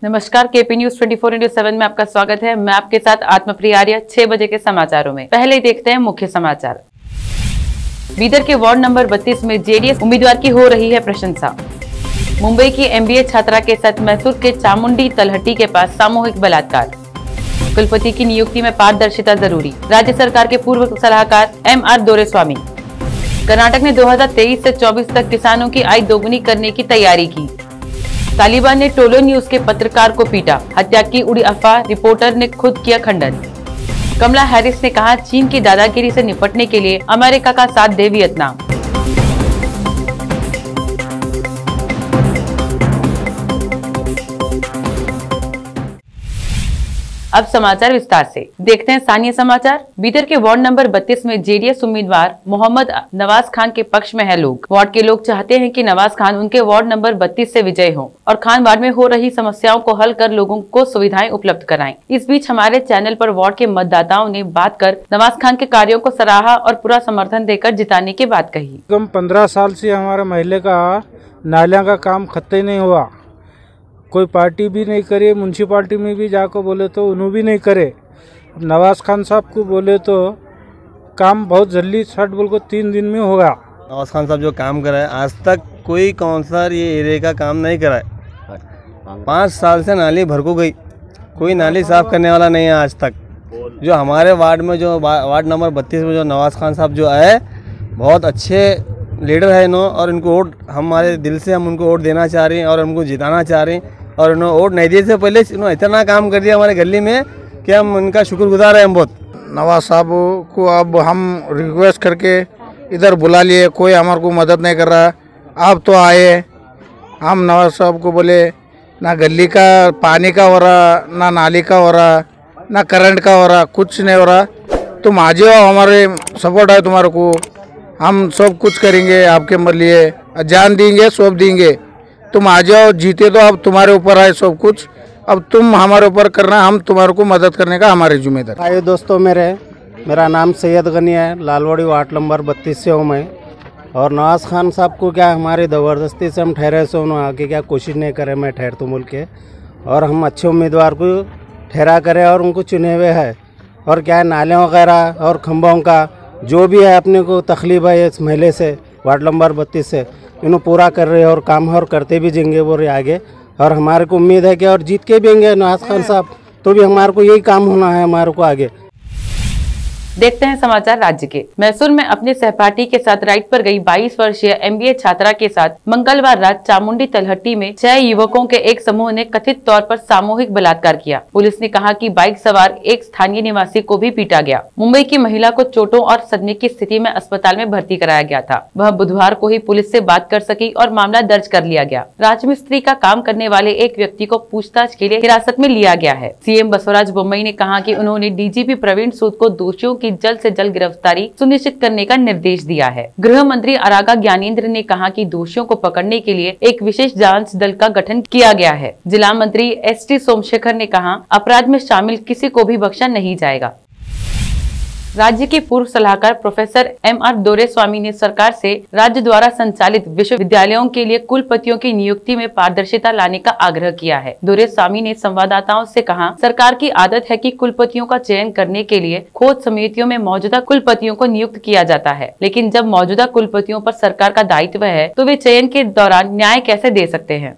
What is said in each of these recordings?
नमस्कार, KP news 24/7 में आपका स्वागत है। मैं आपके साथ आत्मप्रिया आर्य। 6 बजे के समाचारों में पहले देखते हैं मुख्य समाचार। बीदर के वार्ड नंबर 32 में जेडीएस उम्मीदवार की हो रही है प्रशंसा। मुंबई की एमबीए छात्रा के साथ मैसूर के चामुंडी तलहटी के पास सामूहिक बलात्कार। कुलपति की नियुक्ति में पारदर्शिता जरूरी, राज्य सरकार के पूर्व सलाहकार MR दोरेस्वामी। कर्नाटक ने 2023 से 24 तक किसानों की आय दोगुनी करने की तैयारी की। तालिबान ने टोलो न्यूज के पत्रकार को पीटा, हत्या की उड़ी अफवाह, रिपोर्टर ने खुद किया खंडन। कमला हैरिस ने कहा, चीन की दादागिरी से निपटने के लिए अमेरिका का साथ दे वियतनाम। अब समाचार विस्तार से देखते हैं। स्थानीय समाचार। बीदर के वार्ड नंबर 32 में जेडीएस उम्मीदवार मोहम्मद नवाज खान के पक्ष में है लोग। वार्ड के लोग चाहते हैं कि नवाज खान उनके वार्ड नंबर 32 से विजय हो और खान वार्ड में हो रही समस्याओं को हल कर लोगों को सुविधाएं उपलब्ध कराएं। इस बीच हमारे चैनल पर वार्ड के मतदाताओं ने बात कर नवाज खान के कार्यों को सराहा और पूरा समर्थन देकर जिताने की बात कही। 15 साल से हमारे महल्ले का नालियाँ का काम खत्ते नहीं हुआ, कोई पार्टी भी नहीं करे, म्यूनसिपाल्टी में भी जाकर बोले तो उन्होंने भी नहीं करे। नवाज खान साहब को बोले तो काम बहुत जल्दी 60 बोल को 3 दिन में होगा। नवाज खान साहब जो काम करा है, आज तक कोई काउंसलर ये एरिया का काम नहीं करा है। 5 साल से नाली भर को गई, कोई नाली साफ करने वाला नहीं है आज तक। जो हमारे वार्ड में जो वार्ड नंबर 32 में जो नवाज खान साहब जो है, बहुत अच्छे लीडर है इन्हों, और इनको वोट हमारे दिल से हम उनको वोट देना चाह रहे हैं और उनको जिताना चाह रहे हैं। और उन्होंने वोट नहीं दिए से पहले इन्होंने इतना काम कर दिया हमारे गली में कि हम उनका शुक्रगुजार हैं हम बहुत। नवाज साहब को अब हम रिक्वेस्ट करके इधर बुला लिए, कोई हमारे को मदद नहीं कर रहा। अब तो आए, हम नवाज साहब को बोले ना गली का पानी का हो रहा, ना नाली का हो रहा, ना करंट का हो रहा, कुछ नहीं हो रहा। तुम आ जाओ, हमारे सपोर्ट है तुम्हारे को, हम सब कुछ करेंगे आपके लिए, जान देंगे, सब देंगे। तुम आ जाओ, जीते तो अब तुम्हारे ऊपर है सब कुछ, अब तुम हमारे ऊपर करना, हम तुम्हारे को मदद करने का हमारी जिम्मेदारी। आइए दोस्तों, मेरा नाम सैयद गनी है, लालवाड़ी वार्ड नंबर 32 से हूँ मैं। और नवाज खान साहब को क्या हमारी ज़बरदस्ती से हम ठहरे से उन्होंने आगे क्या कोशिश नहीं करे, मैं ठहर तो बोल के, और हम अच्छे उम्मीदवार को ठहरा करें और उनको चुने हुए है। और क्या है, नाले वगैरह और खंभों का जो भी है अपने को तकलीफ है इस महले से, वार्ड नंबर 32 से, इन्हों पूरा कर रहे हैं और काम और करते भी जाएंगे वो आगे। और हमारे को उम्मीद है कि और जीत के भी आएंगे नवाज खान साहब, तो भी हमारे को यही काम होना है हमारे को आगे। देखते हैं समाचार राज्य के। मैसूर में अपने सहपाठी के साथ राइड पर गई 22 वर्षीय एमबीए छात्रा के साथ मंगलवार रात चामुंडी तलहटी में 6 युवकों के एक समूह ने कथित तौर पर सामूहिक बलात्कार किया। पुलिस ने कहा कि बाइक सवार एक स्थानीय निवासी को भी पीटा गया। मुंबई की महिला को चोटों और सदमे की स्थिति में अस्पताल में भर्ती कराया गया था। वह बुधवार को ही पुलिस से बात कर सकी और मामला दर्ज कर लिया गया। राजमिस्त्री का काम करने वाले एक व्यक्ति को पूछताछ के लिए हिरासत में लिया गया है। सीएम बसवराज बोम्मई ने कहा कि उन्होंने डीजीपी प्रवीण सूद को दोषियों की जल्द से जल्द गिरफ्तारी सुनिश्चित करने का निर्देश दिया है। गृह मंत्री अरागा ज्ञानेंद्र ने कहा कि दोषियों को पकड़ने के लिए एक विशेष जांच दल का गठन किया गया है। जिला मंत्री ST सोमशेखर ने कहा, अपराध में शामिल किसी को भी बख्शा नहीं जाएगा। राज्य के पूर्व सलाहकार प्रोफेसर MR दोरेस्वामी ने सरकार से राज्य द्वारा संचालित विश्वविद्यालयों के लिए कुलपतियों की नियुक्ति में पारदर्शिता लाने का आग्रह किया है। दोरेस्वामी ने संवाददाताओं से कहा, सरकार की आदत है कि कुलपतियों का चयन करने के लिए खोज समितियों में मौजूदा कुलपतियों को नियुक्त किया जाता है, लेकिन जब मौजूदा कुलपतियों पर सरकार का दायित्व है तो वे चयन के दौरान न्याय कैसे दे सकते हैं।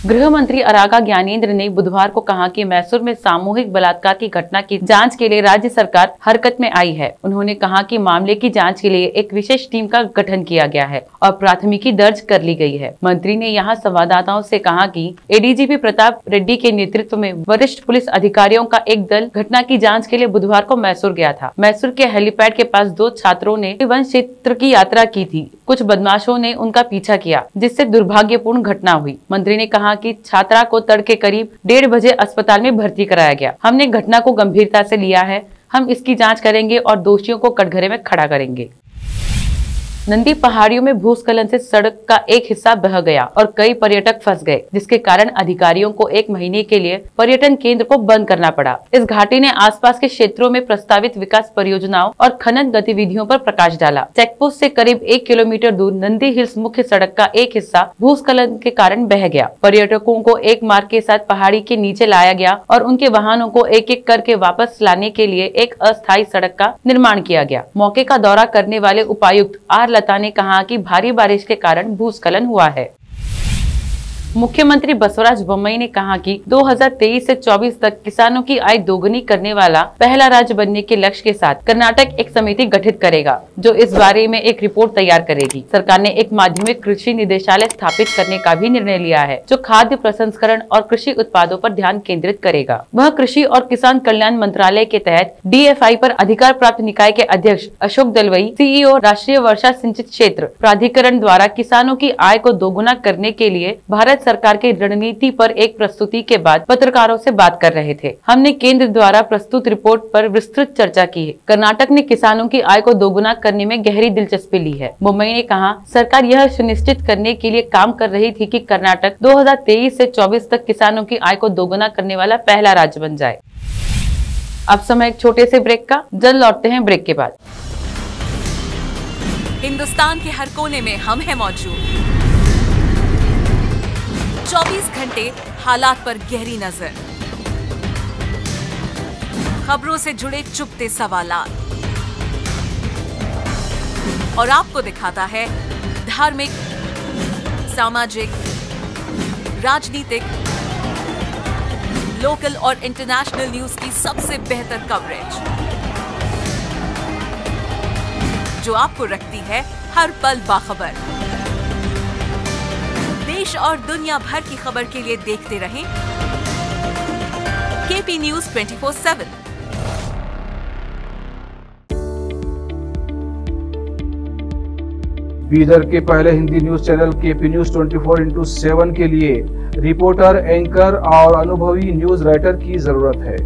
गृह मंत्री अरागा ज्ञानेंद्र ने बुधवार को कहा कि मैसूर में सामूहिक बलात्कार की घटना की जांच के लिए राज्य सरकार हरकत में आई है। उन्होंने कहा कि मामले की जांच के लिए एक विशेष टीम का गठन किया गया है और प्राथमिकी दर्ज कर ली गई है। मंत्री ने यहां संवाददाताओं से कहा कि ADGP प्रताप रेड्डी के नेतृत्व में वरिष्ठ पुलिस अधिकारियों का एक दल घटना की जाँच के लिए बुधवार को मैसूर गया था। मैसूर के हेलीपैड के पास 2 छात्रों ने वन क्षेत्र की यात्रा की थी। कुछ बदमाशों ने उनका पीछा किया, जिससे दुर्भाग्यपूर्ण घटना हुई। मंत्री ने कहा कि छात्रा को तड़के करीब 1:30 बजे अस्पताल में भर्ती कराया गया। हमने घटना को गंभीरता से लिया है, हम इसकी जांच करेंगे और दोषियों को कटघरे में खड़ा करेंगे। नंदी पहाड़ियों में भूस्खलन से सड़क का एक हिस्सा बह गया और कई पर्यटक फंस गए, जिसके कारण अधिकारियों को 1 महीने के लिए पर्यटन केंद्र को बंद करना पड़ा। इस घाटी ने आसपास के क्षेत्रों में प्रस्तावित विकास परियोजनाओं और खनन गतिविधियों पर प्रकाश डाला। चेकपोस्ट से करीब 1 किलोमीटर दूर नंदी हिल्स मुख्य सड़क का एक हिस्सा भूस्खलन के कारण बह गया। पर्यटकों को एक मार्ग के साथ पहाड़ी के नीचे लाया गया और उनके वाहनों को एक एक करके वापस लाने के लिए एक अस्थायी सड़क का निर्माण किया गया। मौके का दौरा करने वाले उपायुक्त आर लता ने कहा कि भारी बारिश के कारण भूस्खलन हुआ है। मुख्यमंत्री बसवराज बोम्मई ने कहा कि 2023 से 24 तक किसानों की आय दोगुनी करने वाला पहला राज्य बनने के लक्ष्य के साथ कर्नाटक एक समिति गठित करेगा, जो इस बारे में एक रिपोर्ट तैयार करेगी। सरकार ने एक माध्यमिक कृषि निदेशालय स्थापित करने का भी निर्णय लिया है, जो खाद्य प्रसंस्करण और कृषि उत्पादों पर ध्यान केंद्रित करेगा। वह कृषि और किसान कल्याण मंत्रालय के तहत DFI पर अधिकार प्राप्त निकाय के अध्यक्ष अशोक दलवई, CEO राष्ट्रीय वर्षा सिंचित क्षेत्र प्राधिकरण द्वारा किसानों की आय को दोगुना करने के लिए भारत सरकार की रणनीति पर एक प्रस्तुति के बाद पत्रकारों से बात कर रहे थे। हमने केंद्र द्वारा प्रस्तुत रिपोर्ट पर विस्तृत चर्चा की है। कर्नाटक ने किसानों की आय को दोगुना करने में गहरी दिलचस्पी ली है। मुंबई ने कहा, सरकार यह सुनिश्चित करने के लिए काम कर रही थी कि कर्नाटक 2023 से 24 तक किसानों की आय को दोगुना करने वाला पहला राज्य बन जाए। अब समय एक छोटे से ब्रेक का, जल्द लौटते हैं ब्रेक के बाद। हिंदुस्तान के हर कोने में हम हैं मौजूद। 24 घंटे हालात पर गहरी नजर, खबरों से जुड़े चुपते सवालात और आपको दिखाता है धार्मिक, सामाजिक, राजनीतिक, लोकल और इंटरनेशनल न्यूज की सबसे बेहतर कवरेज, जो आपको रखती है हर पल बाखबर। देश और दुनिया भर की खबर के लिए देखते रहें KP News 24/7। बीदर के पहले Hindi news channel KP News 24/7 के लिए रिपोर्टर, एंकर और अनुभवी न्यूज राइटर की जरूरत है।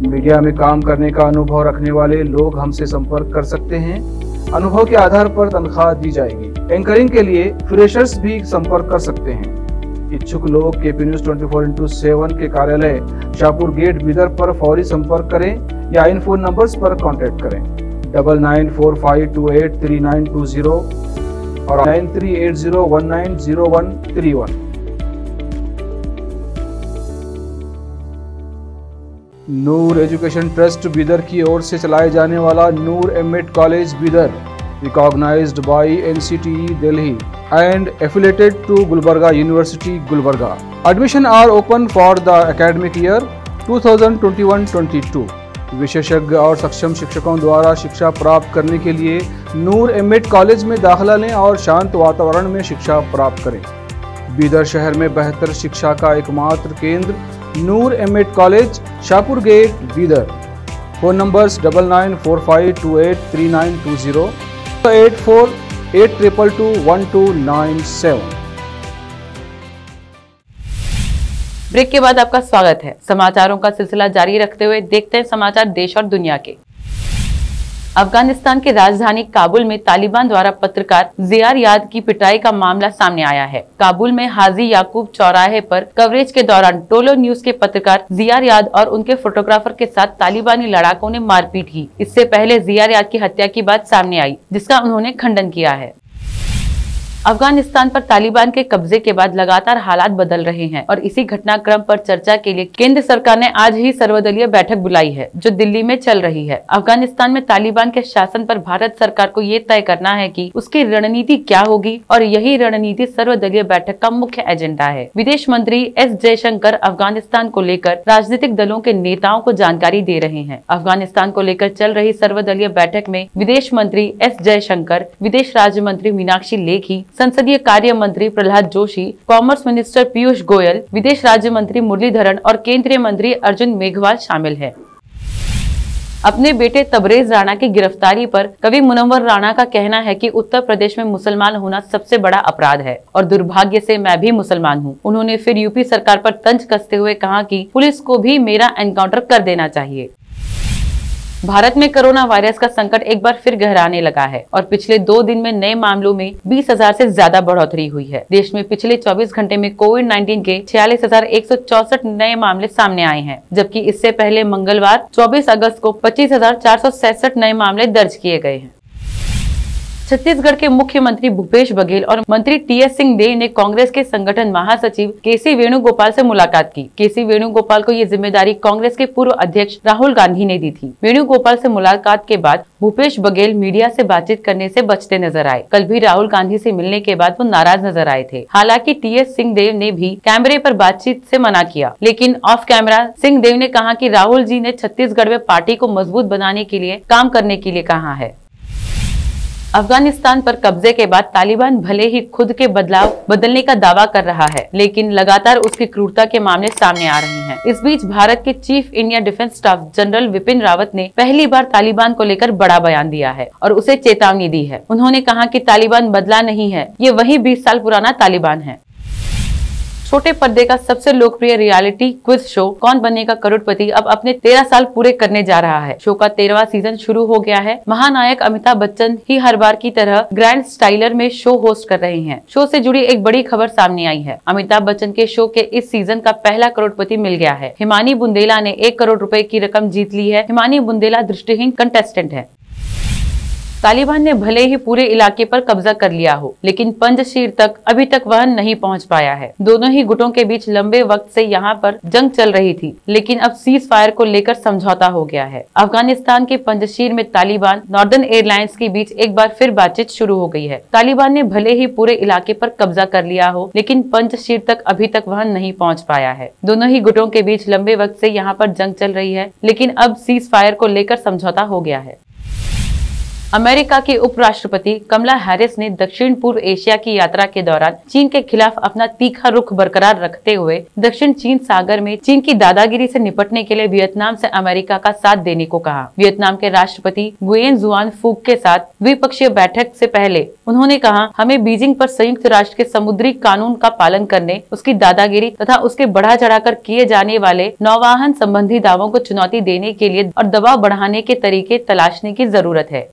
मीडिया में काम करने का अनुभव रखने वाले लोग हमसे संपर्क कर सकते हैं। अनुभव के आधार पर तनख्वाह दी जाएगी। एंकरिंग के लिए फ्रेशर्स भी संपर्क कर सकते हैं। इच्छुक लोग KP News 24/7 के कार्यालय शाहपुर गेट बीदर पर फौरी संपर्क करें या इन फोन नंबर्स पर कांटेक्ट करें 9945283920 और 9380190131। नूर एजुकेशन ट्रस्ट बीदर की ओर से चलाए जाने वाला Noor MEd college Bidar, recognized by NCTE Delhi and affiliated to Gulbarga University, Gulbarga. Admission are open for the academic year 2021-22. विशेषज्ञ और सक्षम शिक्षकों द्वारा शिक्षा प्राप्त करने के लिए नूर एमएड कॉलेज में दाखिला लें और शांत वातावरण में शिक्षा प्राप्त करें। बीदर शहर में बेहतर शिक्षा का एकमात्र केंद्र Noor MEd college, Shahpur gate, Bidar. Phone numbers 9945283920, 8482221297। Break के बाद आपका स्वागत है। समाचारों का सिलसिला जारी रखते हुए देखते हैं समाचार देश और दुनिया के। अफगानिस्तान की राजधानी काबुल में तालिबान द्वारा पत्रकार जिया रियाद की पिटाई का मामला सामने आया है। काबुल में हाजी याकूब चौराहे पर कवरेज के दौरान टोलो न्यूज के पत्रकार जिया रियाद और उनके फोटोग्राफर के साथ तालिबानी लड़ाकों ने मारपीट की। इससे पहले जिया रियाद की हत्या की बात सामने आई, जिसका उन्होंने खंडन किया है। अफगानिस्तान पर तालिबान के कब्जे के बाद लगातार हालात बदल रहे हैं और इसी घटनाक्रम पर चर्चा के लिए केंद्र सरकार ने आज ही सर्वदलीय बैठक बुलाई है, जो दिल्ली में चल रही है। अफगानिस्तान में तालिबान के शासन पर भारत सरकार को ये तय करना है कि उसकी रणनीति क्या होगी और यही रणनीति सर्वदलीय बैठक का मुख्य एजेंडा है। विदेश मंत्री एस जयशंकर अफगानिस्तान को लेकर राजनीतिक दलों के नेताओं को जानकारी दे रहे हैं। अफगानिस्तान को लेकर चल रही सर्वदलीय बैठक में विदेश मंत्री एस जयशंकर, विदेश राज्य मंत्री मीनाक्षी लेखी, संसदीय कार्य मंत्री प्रहलाद जोशी, कॉमर्स मिनिस्टर पीयूष गोयल, विदेश राज्य मंत्री मुरलीधरन और केंद्रीय मंत्री अर्जुन मेघवाल शामिल हैं। अपने बेटे तबरेज राणा की गिरफ्तारी पर कवि मुनव्वर राणा का कहना है कि उत्तर प्रदेश में मुसलमान होना सबसे बड़ा अपराध है और दुर्भाग्य से मैं भी मुसलमान हूं। उन्होंने फिर यूपी सरकार पर तंज कसते हुए कहा कि पुलिस को भी मेरा एनकाउंटर कर देना चाहिए। भारत में कोरोना वायरस का संकट एक बार फिर गहराने लगा है और पिछले 2 दिन में नए मामलों में 20,000 से ज्यादा बढ़ोतरी हुई है। देश में पिछले 24 घंटे में कोविड-19 के 46,164 नए मामले सामने आए हैं, जबकि इससे पहले मंगलवार 24 अगस्त को 25,467 नए मामले दर्ज किए गए हैं। छत्तीसगढ़ के मुख्यमंत्री भूपेश बघेल और मंत्री टीएस सिंहदेव ने कांग्रेस के संगठन महासचिव केसी वेणुगोपाल से मुलाकात की। केसी वेणुगोपाल को ये जिम्मेदारी कांग्रेस के पूर्व अध्यक्ष राहुल गांधी ने दी थी। वेणुगोपाल से मुलाकात के बाद भूपेश बघेल मीडिया से बातचीत करने से बचते नजर आए। कल भी राहुल गांधी से मिलने के बाद वो नाराज नजर आए थे। हालांकि टीएस सिंहदेव ने भी कैमरे पर बातचीत से मना किया, लेकिन ऑफ कैमरा सिंहदेव ने कहा कि राहुल जी ने छत्तीसगढ़ में पार्टी को मजबूत बनाने के लिए काम करने के लिए कहा है। अफगानिस्तान पर कब्जे के बाद तालिबान भले ही खुद के बदलाव बदलने का दावा कर रहा है, लेकिन लगातार उसकी क्रूरता के मामले सामने आ रहे हैं। इस बीच भारत के chief India defence staff general Vipin Rawat ने पहली बार तालिबान को लेकर बड़ा बयान दिया है और उसे चेतावनी दी है। उन्होंने कहा कि तालिबान बदला नहीं है, ये वही 20 साल पुराना तालिबान है। छोटे पर्दे का सबसे लोकप्रिय रियलिटी क्विज शो कौन बनेगा करोड़पति अब अपने 13 साल पूरे करने जा रहा है। शो का 13वां सीजन शुरू हो गया है। महानायक अमिताभ बच्चन ही हर बार की तरह ग्रैंड स्टाइलर में शो होस्ट कर रहे हैं। शो से जुड़ी एक बड़ी खबर सामने आई है। अमिताभ बच्चन के शो के इस सीजन का पहला करोड़पति मिल गया है। हिमानी बुंदेला ने 1 करोड़ रुपए की रकम जीत ली है। हिमानी बुंदेला दृष्टिहीन कंटेस्टेंट है। तालिबान ने भले ही पूरे इलाके पर कब्जा कर लिया हो, लेकिन पंजशीर तक अभी तक वह नहीं पहुंच पाया है। दोनों ही गुटों के बीच लंबे वक्त से यहां पर जंग चल रही थी, लेकिन अब सीज फायर को लेकर समझौता हो गया है। अफगानिस्तान के पंजशीर में तालिबान नॉर्दर्न एयरलाइंस के बीच एक बार फिर बातचीत शुरू हो गई है। तालिबान ने भले ही पूरे इलाके पर कब्जा कर लिया हो, लेकिन पंजशीर तक अभी तक वह नहीं पहुँच पाया है। दोनों ही गुटों के बीच लंबे वक्त से यहाँ पर जंग चल रही है, लेकिन अब सीज फायर को लेकर समझौता हो गया है। अमेरिका की उपराष्ट्रपति कमला हैरिस ने दक्षिण पूर्व एशिया की यात्रा के दौरान चीन के खिलाफ अपना तीखा रुख बरकरार रखते हुए दक्षिण चीन सागर में चीन की दादागिरी से निपटने के लिए वियतनाम से अमेरिका का साथ देने को कहा। वियतनाम के राष्ट्रपति गुयेन जुआन फूक के साथ द्विपक्षीय बैठक से पहले उन्होंने कहा, हमें बीजिंग पर संयुक्त राष्ट्र के समुद्री कानून का पालन करने, उसकी दादागिरी तथा उसके बढ़ा चढ़ाकर किए जाने वाले नौवाहन संबंधी दावों को चुनौती देने के लिए और दबाव बढ़ाने के तरीके तलाशने की जरूरत है।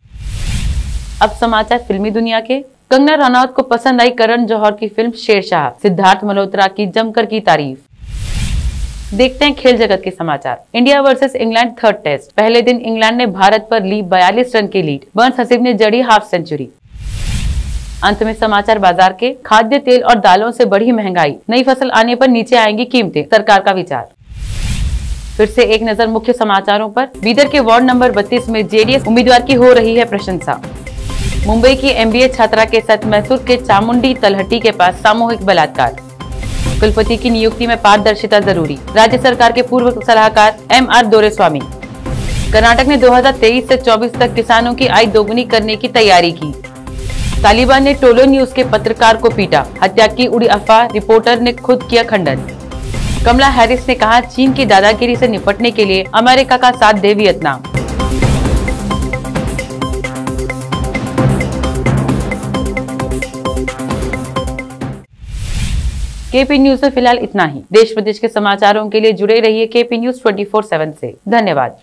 अब समाचार फिल्मी दुनिया के। कंगना रनौत को पसंद आई करण जौहर की फिल्म शेरशाह। सिद्धार्थ मल्होत्रा की जमकर की तारीफ। देखते हैं खेल जगत के समाचार। India versus England 3rd test. पहले दिन इंग्लैंड ने भारत पर ली 42 रन की लीड। बर्न्स हसीब ने जड़ी हाफ सेंचुरी। अंत में समाचार बाजार के। खाद्य तेल और दालों से बढ़ी महंगाई, नई फसल आने पर नीचे आएंगी कीमतें, सरकार का विचार। फिर से एक नजर मुख्य समाचारों पर। बीदर के वार्ड नंबर 32 में जेडीएस उम्मीदवार की हो रही है प्रशंसा। मुंबई की एमबीए छात्रा के साथ मैसूर के चामुंडी तलहटी के पास सामूहिक बलात्कार। कुलपति की नियुक्ति में पारदर्शिता जरूरी, राज्य सरकार के पूर्व सलाहकार एमआर दोरेस्वामी। कर्नाटक ने 2023 से 24 तक किसानों की आय दोगुनी करने की तैयारी की। तालिबान ने टोलो न्यूज के पत्रकार को पीटा, हत्या की उड़ी अफवाह, रिपोर्टर ने खुद किया खंडन। कमला हैरिस ने कहा, चीन की दादागिरी से निपटने के लिए अमेरिका का साथ दे वियतनाम। केपी न्यूज में फिलहाल इतना ही। देश प्रदेश के समाचारों के लिए जुड़े रहिए केपी न्यूज 24/7 से। धन्यवाद।